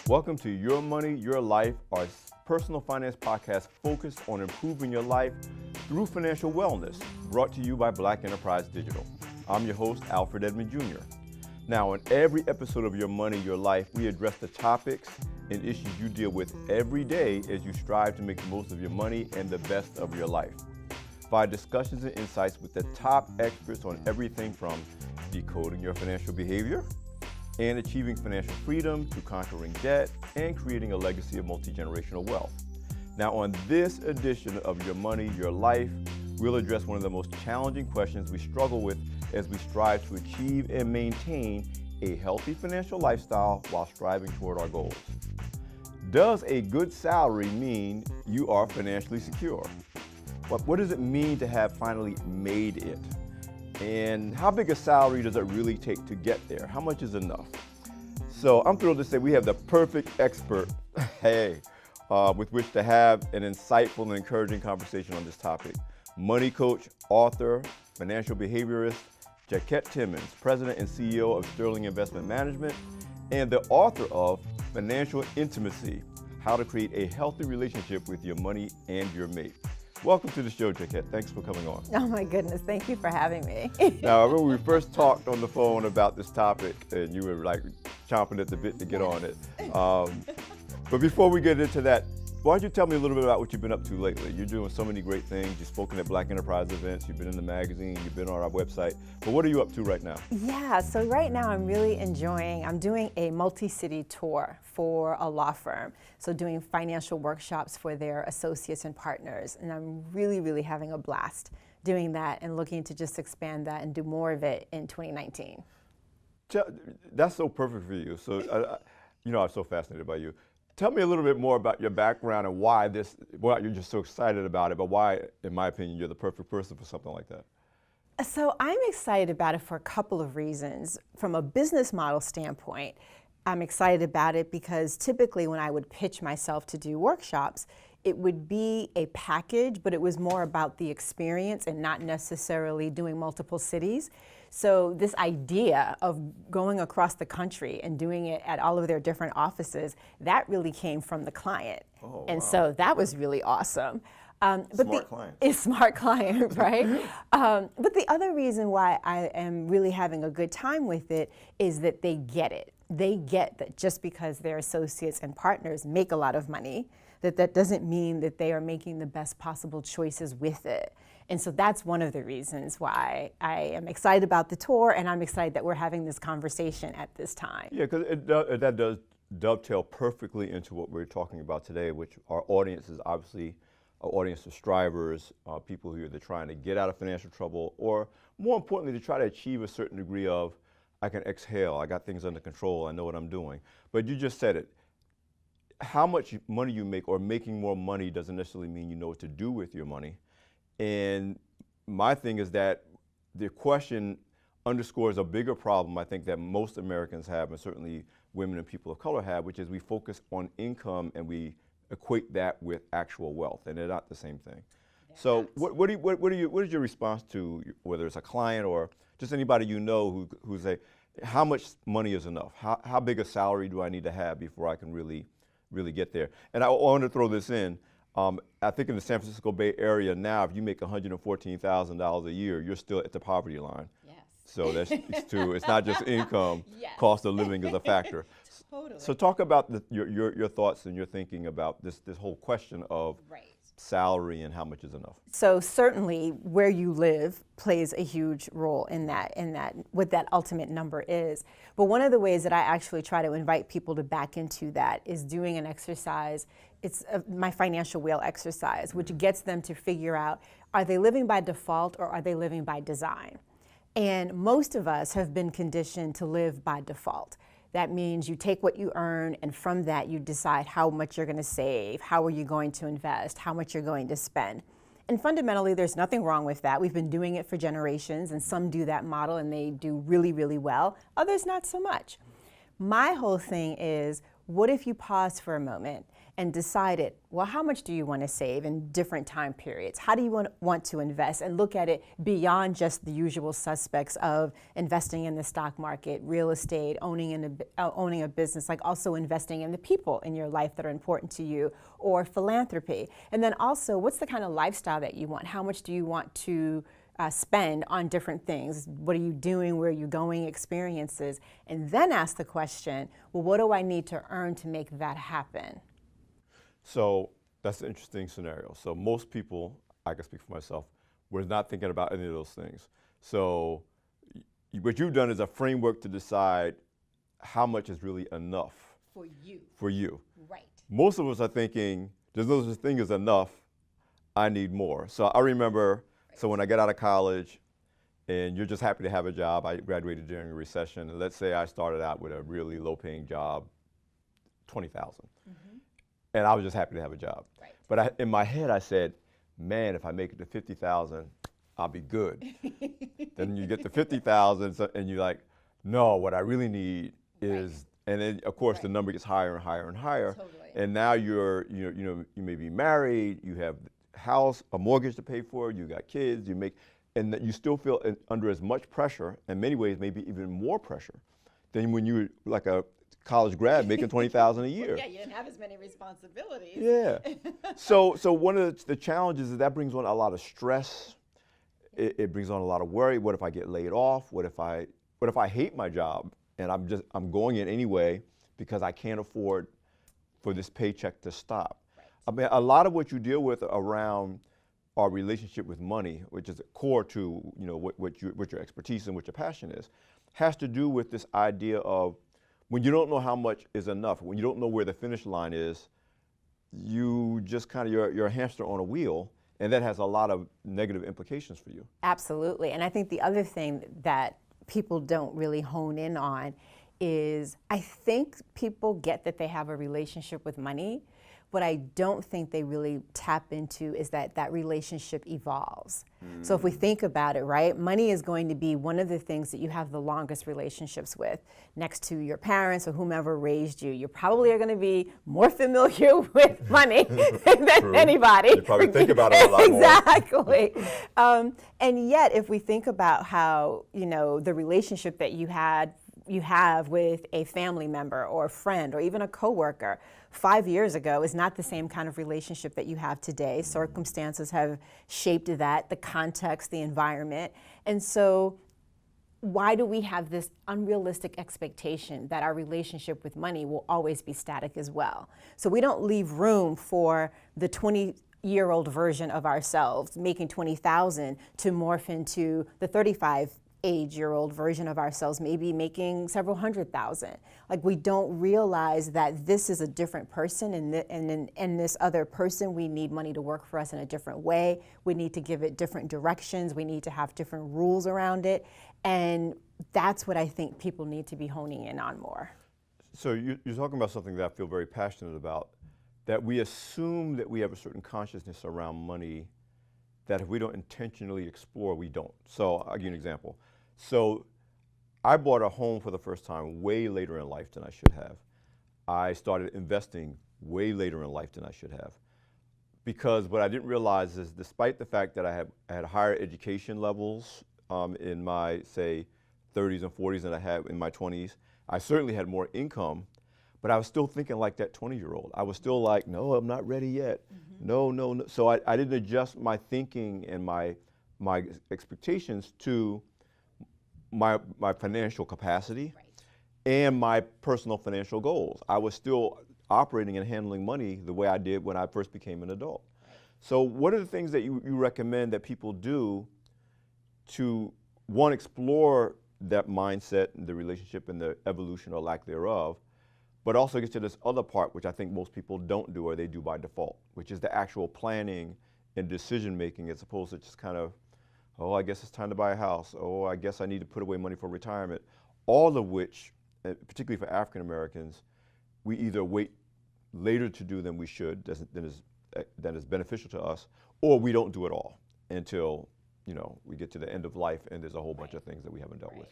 Welcome to Your Money, Your Life, our personal finance podcast focused on improving your life through financial wellness, brought to you by Black Enterprise Digital. I'm your host, Alfred Edmond Jr. Now, in every episode of Your Money, Your Life, we address the topics and issues you deal with every day as you strive to make the most of your money and the best of your life. Via discussions and insights with the top experts on everything from decoding your financial behavior and achieving financial freedom to conquering debt and creating a legacy of multi-generational wealth. Now, on this edition of Your Money, Your Life, we'll address one of the most challenging questions we struggle with as we strive to achieve and maintain a healthy financial lifestyle while striving toward our goals. Does a good salary mean you are financially secure? What does it mean to have finally made it? And how big a salary does it really take to get there? How much is enough? So I'm thrilled to say we have the perfect expert, with which to have an insightful and encouraging conversation on this topic. Money coach, author, financial behaviorist, Jacquette Timmons, president and CEO of Sterling Investment Management, and the author of Financial Intimacy, How to Create a Healthy Relationship with Your Money and Your Mate. Welcome to the show, Jacquette. Thanks for coming on. Oh my goodness, thank you for having me. Now, I remember we first talked on the phone about this topic and you were like chomping at the bit to get on it. But before we get into that, why don't you tell me a little bit about what you've been up to lately? You're doing so many great things. You've spoken at Black Enterprise events, you've been in the magazine, you've been on our website. But what are you up to right now? Yeah, so right now I'm really I'm doing a multi-city tour for a law firm. So doing financial workshops for their associates and partners. And I'm really having a blast doing that and looking to just expand that and do more of it in 2019. That's so perfect for you. So, I'm so fascinated by you. Tell me a little bit more about your background and why you're just so excited about it, but why, in my opinion, you're the perfect person for something like that. So I'm excited about it for a couple of reasons. From a business model standpoint, I'm excited about it because typically when I would pitch myself to do workshops, it would be a package, but it was more about the experience and not necessarily doing multiple cities. So this idea of going across the country and doing it at all of their different offices, that really came from the client. Oh, and wow. So that was really awesome. Smart client, right? But the other reason why I am really having a good time with it is that they get it. They get that just because their associates and partners make a lot of money, that doesn't mean that they are making the best possible choices with it. And so that's one of the reasons why I am excited about the tour, and I'm excited that we're having this conversation at this time. Yeah, because that does dovetail perfectly into what we're talking about today, which our audience is obviously an audience of strivers, people who are either trying to get out of financial trouble, or more importantly, to try to achieve a certain degree of, I can exhale, I got things under control, I know what I'm doing. But you just said it. How much money you make or making more money doesn't necessarily mean you know what to do with your money. And my thing is that the question underscores a bigger problem I think that most Americans have, and certainly women and people of color have, which is we focus on income and we equate that with actual wealth, and they're not the same thing. So what is your response to, whether it's a client or just anybody you know who say, how much money is enough? How big a salary do I need to have before I can really get there? And I want to throw this in. I think in the San Francisco Bay Area now, if you make $114,000 a year, you're still at the poverty line. Yes. So it's not just income, yes. Cost of living is a factor. Totally. So talk about your thoughts and your thinking about this whole question of salary and how much is enough. So certainly where you live plays a huge role in that, what that ultimate number is. But one of the ways that I actually try to invite people to back into that is doing an exercise. It's my financial wheel exercise, which gets them to figure out, are they living by default or are they living by design? And most of us have been conditioned to live by default. That means you take what you earn, and from that you decide how much you're going to save, how are you going to invest, how much you're going to spend. And fundamentally, there's nothing wrong with that. We've been doing it for generations, and some do that model and they do really well. Others not so much. My whole thing is, what if you paused for a moment and decided, well, how much do you want to save in different time periods? How do you want to invest? And look at it beyond just the usual suspects of investing in the stock market, real estate, owning a business, like also investing in the people in your life that are important to you, or philanthropy. And then also, what's the kind of lifestyle that you want? How much do you want to spend on different things? What are you doing? Where are you going? Experiences. And then ask the question, well, what do I need to earn to make that happen? So that's an interesting scenario. So most people, I can speak for myself, we're not thinking about any of those things. So what you've done is a framework to decide how much is really enough. For you. For you. Right. Most of us are thinking, there's no such thing as enough, I need more. So I remember, so when I got out of college, and you're just happy to have a job, I graduated during a recession, and let's say I started out with a really low-paying job, $20,000. Mm-hmm. And I was just happy to have a job. Right. But in my head, I said, man, if I make it to 50,000, I'll be good. Then you get to 50,000, and you're like, no, what I really need is, and then of course the number gets higher and higher and higher. Totally. And now you may be married, you have a house, a mortgage to pay for, you got kids, and that you still feel under as much pressure, in many ways maybe even more pressure, than when you were like a college grad making $20,000 a year. Well, yeah, you didn't have as many responsibilities. Yeah. So one of the challenges is that brings on a lot of stress. It brings on a lot of worry. What if I get laid off? What if I hate my job and I'm going in anyway because I can't afford for this paycheck to stop? Right. I mean, a lot of what you deal with around our relationship with money, which is core to what your expertise and what your passion is, has to do with this idea of when you don't know how much is enough, when you don't know where the finish line is, you just kind of, you're a hamster on a wheel, and that has a lot of negative implications for you. Absolutely. And I think the other thing that people don't really hone in on is, I think people get that they have a relationship with money. What I don't think they really tap into is that relationship evolves. So if we think about it, right, money is going to be one of the things that you have the longest relationships with. Next to your parents or whomever raised you, you probably are going to be more familiar with money than anybody. You probably think about it a lot more. Exactly. And yet, if we think about how, the relationship that you have with a family member or a friend or even a coworker 5 years ago is not the same kind of relationship that you have today. Circumstances have shaped that, the context, the environment. And so why do we have this unrealistic expectation that our relationship with money will always be static as well? So we don't leave room for the 20-year-old version of ourselves making 20,000 to morph into the 35-age-year-old version of ourselves, maybe making several $100,000. Like, we don't realize that this is a different person, and in this other person, we need money to work for us in a different way. We need to give it different directions. We need to have different rules around it. And that's what I think people need to be honing in on more. So you're talking about something that I feel very passionate about, that we assume that we have a certain consciousness around money that if we don't intentionally explore, we don't. So I'll give you an example. So I bought a home for the first time way later in life than I should have. I started investing way later in life than I should have. Because what I didn't realize is, despite the fact that I had higher education levels in my, say, 30s and 40s than I had in my 20s, I certainly had more income, but I was still thinking like that 20-year-old. I was still like, no, I'm not ready yet. Mm-hmm. No. So I didn't adjust my thinking and my expectations to my financial capacity, right, and my personal financial goals. I was still operating and handling money the way I did when I first became an adult. Right. So what are the things that you recommend that people do to, one, explore that mindset and the relationship and the evolution or lack thereof, but also get to this other part, which I think most people don't do, or they do by default, which is the actual planning and decision making, as opposed to just kind of, oh, I guess it's time to buy a house. Oh, I guess I need to put away money for retirement. All of which, particularly for African Americans, we either wait later to do than we should, that is beneficial to us, or we don't do it all until we get to the end of life and there's a whole bunch of things that we haven't dealt with.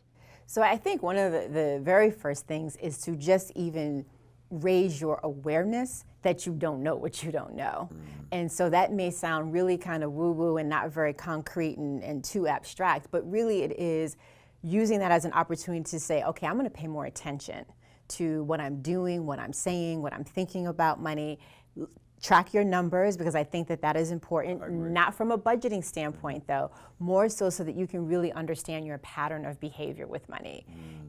So I think one of the very first things is to just even raise your awareness that you don't know what you don't know. And so that may sound really kind of woo-woo and not very concrete and too abstract, but really it is using that as an opportunity to say, okay, I'm going to pay more attention to what I'm doing, what I'm saying, what I'm thinking about money. Track your numbers, because I think that is important, not from a budgeting standpoint though, more so that you can really understand your pattern of behavior with money.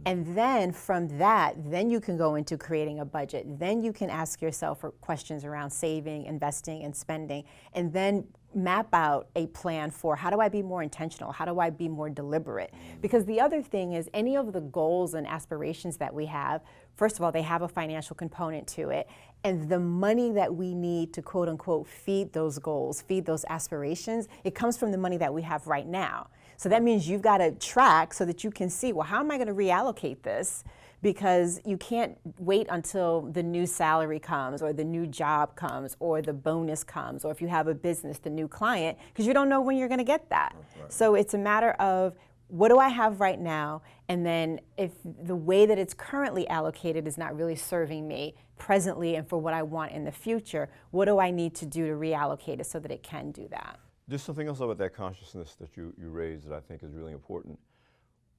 And then from that, then you can go into creating a budget. Then you can ask yourself questions around saving, investing, and spending, and then map out a plan for how do I be more intentional? How do I be more deliberate? Because the other thing is any of the goals and aspirations that we have, first of all, they have a financial component to it. And the money that we need to quote unquote feed those goals, feed those aspirations, it comes from the money that we have right now. So that means you've got to track so that you can see, well, how am I going to reallocate this? Because you can't wait until the new salary comes or the new job comes or the bonus comes, or if you have a business, the new client, because you don't know when you're going to get that. So it's a matter of, what do I have right now? And then if the way that it's currently allocated is not really serving me presently and for what I want in the future, what do I need to do to reallocate it so that it can do that? There's something else about that consciousness that you raised that I think is really important.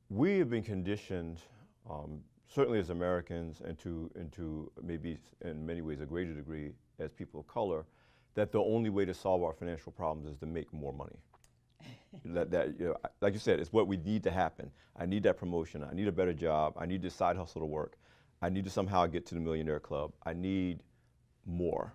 We have been conditioned, certainly as Americans and to maybe in many ways a greater degree as people of color, that the only way to solve our financial problems is to make more money. Like you said, it's what we need to happen. I need that promotion. I need a better job. I need this side hustle to work. I need to somehow get to the millionaire club. I need more.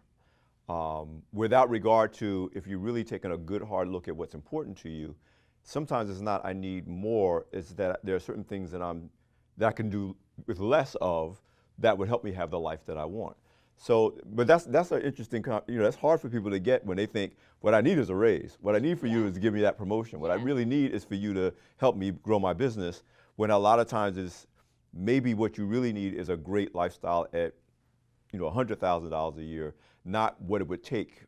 Without regard to if you're really taking a good hard look at what's important to you, sometimes it's not I need more, it's that there are certain things that I can do with less of that would help me have the life that I want. So, but that's an interesting, that's hard for people to get when they think, what I need is a raise. What I need for you is to give me that promotion. What I really need is for you to help me grow my business, when a lot of times is maybe what you really need is a great lifestyle at, $100,000 a year, not what it would take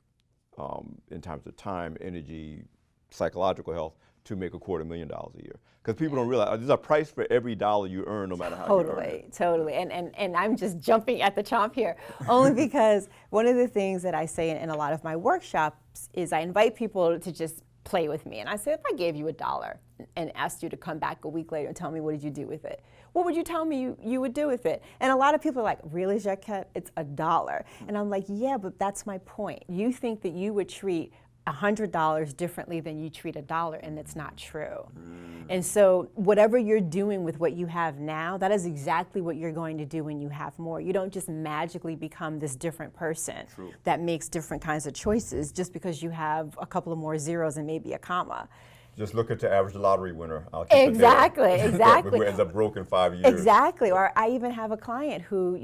in terms of time, energy, psychological health to make $250,000 a year. Because people don't realize there's a price for every dollar you earn, no matter how you earn it. Totally. And I'm just jumping at the chomp here, only because one of the things that I say in a lot of my workshops is I invite people to just play with me. And I say, if I gave you $1 and asked you to come back a week later and tell me what did you do with it, what would you tell me you would do with it? And a lot of people are like, really, Jacquette? It's $1. And I'm like, yeah, but that's my point. You think that you would treat $100 differently than you treat $1, and it's not true. And so whatever you're doing with what you have now, that is exactly what you're going to do when you have more. You don't just magically become this different person that makes different kinds of choices just because you have a couple of more zeros and maybe a comma. Just look at the average lottery winner. Exactly. Who ends up broke in 5 years. Exactly. Or I even have a client who,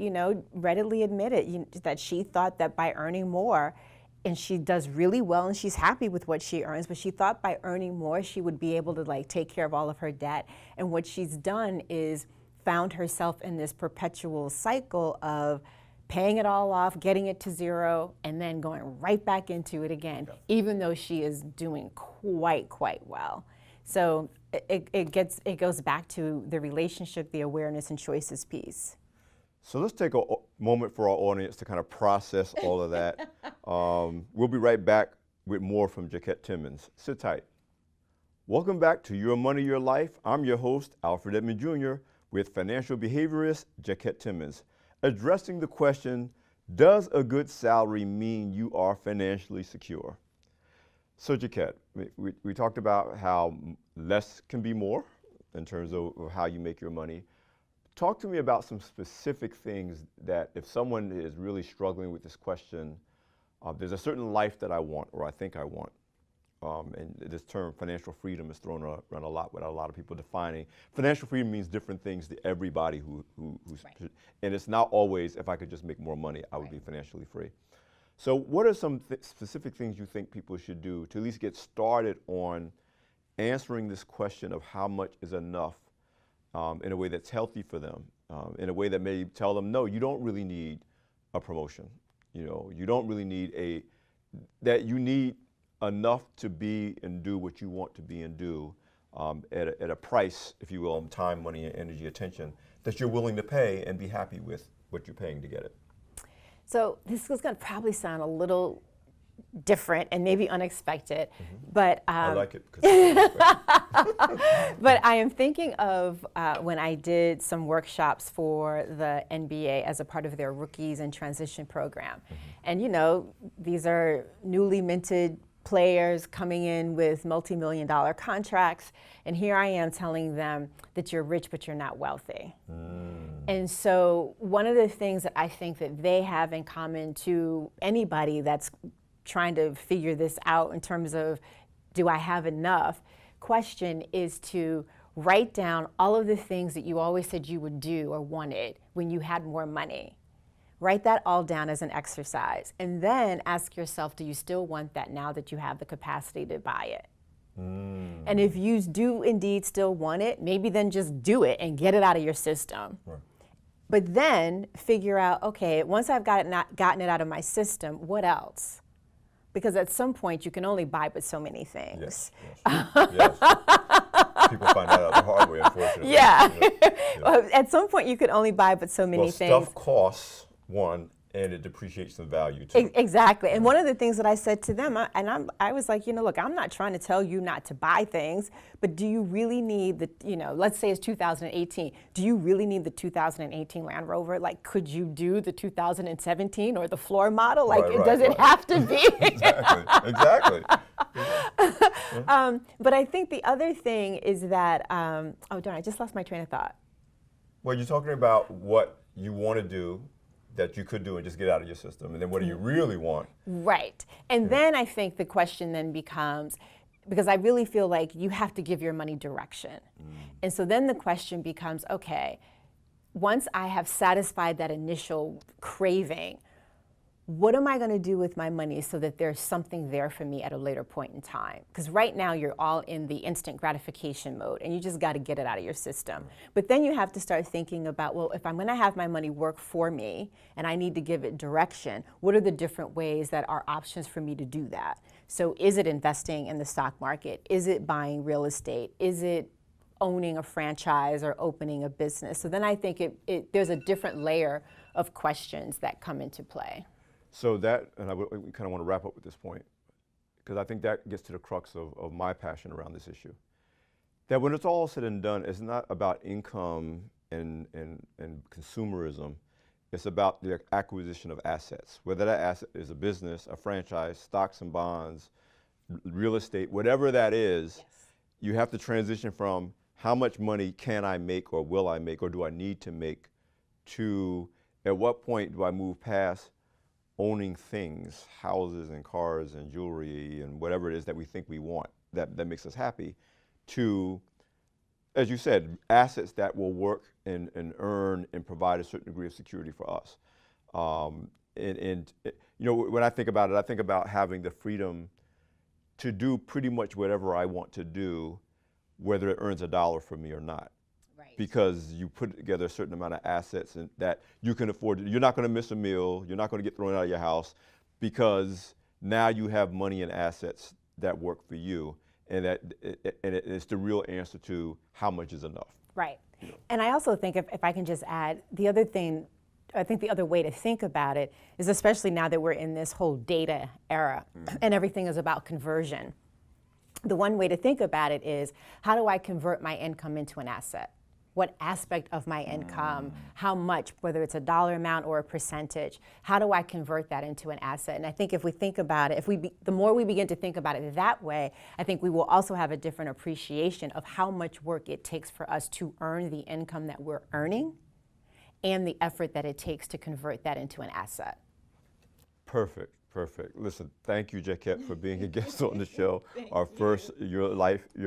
readily admitted that she thought that by earning more, and she does really well and she's happy with what she earns, but she thought by earning more she would be able to take care of all of her debt. And what she's done is found herself in this perpetual cycle of paying it all off, getting it to zero, and then going right back into it again, even though she is doing quite well. So it goes back to the relationship, the awareness and choices piece. So let's take a moment for our audience to kind of process all of that. We'll be right back with more from Jacquette Timmons. Sit tight. Welcome back to Your Money, Your Life. I'm your host, Alfred Edmond Jr., with financial behaviorist Jacquette Timmons, addressing the question, does a good salary mean you are financially secure? So Jacquette, we talked about how less can be more in terms of how you make your money. Talk to me about some specific things that if someone is really struggling with this question, there's a certain life that I want or I think I want. And this term financial freedom is thrown around a lot without a lot of people defining. Financial freedom means different things to everybody who's and it's not always if I could just make more money, I would be financially free. So what are some specific things you think people should do to at least get started on answering this question of how much is enough in a way that's healthy for them, in a way that may tell them, no, you don't really need a promotion. You don't really need that you need enough to be and do what you want to be and do at a price, if you will, time, money, energy, attention, that you're willing to pay and be happy with what you're paying to get it. So this is going to probably sound a little different and maybe unexpected, but I like it. 'Cause it's but I am thinking of when I did some workshops for the NBA as a part of their rookies and transition program. And you know, these are newly minted players coming in with multi-million-dollar contracts, and here I am telling them that you're rich but you're not wealthy. And so one of the things that I think that they have in common to anybody that's trying to figure this out in terms of, do I have enough, question is to write down all of the things that you always said you would do or wanted when you had more money. Write that all down as an exercise, and then ask yourself, do you still want that now that you have the capacity to buy it? And if you do indeed still want it, maybe then just do it and get it out of your system. Right. But then figure out, okay, once I've gotten it out of my system, what else? Because at some point you can only buy but so many things. Yes. People find that out the hard way, unfortunately. Yeah. Well, at some point you can only buy but so many things. Stuff costs, one, and it depreciates in value too. Exactly. And one of the things that I said to them, I was like, look, I'm not trying to tell you not to buy things, but do you really need the, let's say it's 2018. Do you really need the 2018 Land Rover? Like, could you do the 2017 or the floor model? Like, does it have to be? Exactly. But I think the other thing is that, oh darn, I just lost my train of thought. Well, you're talking about what you want to do that you could do and just get out of your system, and then what do you really want? Right. And then I think the question then becomes, because I really feel like you have to give your money direction. And so then the question becomes, okay, once I have satisfied that initial craving, what am I going to do with my money so that there's something there for me at a later point in time? Because right now you're all in the instant gratification mode and you just got to get it out of your system. But then you have to start thinking about, well, if I'm going to have my money work for me and I need to give it direction, what are the different ways that are options for me to do that? So is it investing in the stock market? Is it buying real estate? Is it owning a franchise or opening a business? So then I think there's a different layer of questions that come into play. So that, and we kind of want to wrap up with this point, because I think that gets to the crux of my passion around this issue. That when it's all said and done, it's not about income and consumerism. It's about the acquisition of assets, whether that asset is a business, a franchise, stocks and bonds, real estate, whatever that is. Yes. You have to transition from how much money can I make or will I make or do I need to make to at what point do I move past owning things, houses and cars and jewelry and whatever it is that we think we want that makes us happy, to, as you said, assets that will work and earn and provide a certain degree of security for us. When I think about it, I think about having the freedom to do pretty much whatever I want to do, whether it earns $1 for me or not. Because you put together a certain amount of assets and that you can afford. You're not going to miss a meal. You're not going to get thrown out of your house because now you have money and assets that work for you, and it's the real answer to how much is enough. Right. And I also think if I can just add, the other thing, I think the other way to think about it is, especially now that we're in this whole data era and everything is about conversion, the one way to think about it is, how do I convert my income into an asset? What aspect of my income, how much, whether it's a dollar amount or a percentage, how do I convert that into an asset? And I think if we think about it, the more we begin to think about it that way, I think we will also have a different appreciation of how much work it takes for us to earn the income that we're earning and the effort that it takes to convert that into an asset. Perfect. Listen, thank you, Jacquette, for being a guest on the show. Our first Your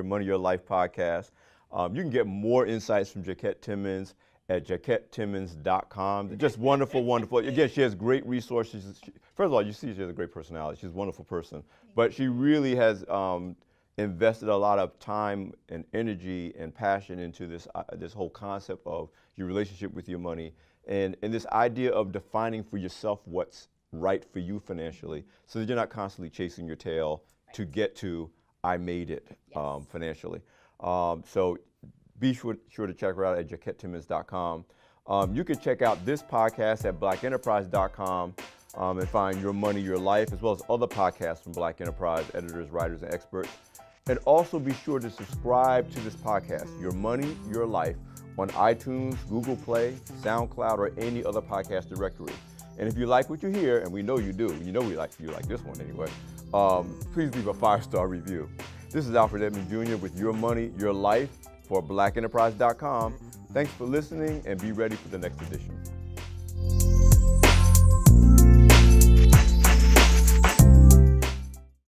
Money, Your Life podcast. You can get more insights from Jacquette Timmons at JacquetteTimmons.com. Just wonderful, wonderful. Again, she has great resources. First of all, you see she has a great personality. She's a wonderful person. But she really has invested a lot of time and energy and passion into this whole concept of your relationship with your money and this idea of defining for yourself what's right for you financially so that you're not constantly chasing your tail to get to I made it financially. So be sure to check her out at JacquetteTimmons.com. You can check out this podcast at blackenterprise.com and find Your Money, Your Life, as well as other podcasts from Black Enterprise editors, writers, and experts. And also be sure to subscribe to this podcast, Your Money, Your Life, on iTunes, Google Play, SoundCloud, or any other podcast directory. And if you like what you hear, and we know you do, you know you like this one anyway, please leave a 5-star review. This is Alfred Edmond Jr. with Your Money, Your Life for blackenterprise.com. Thanks for listening, and be ready for the next edition.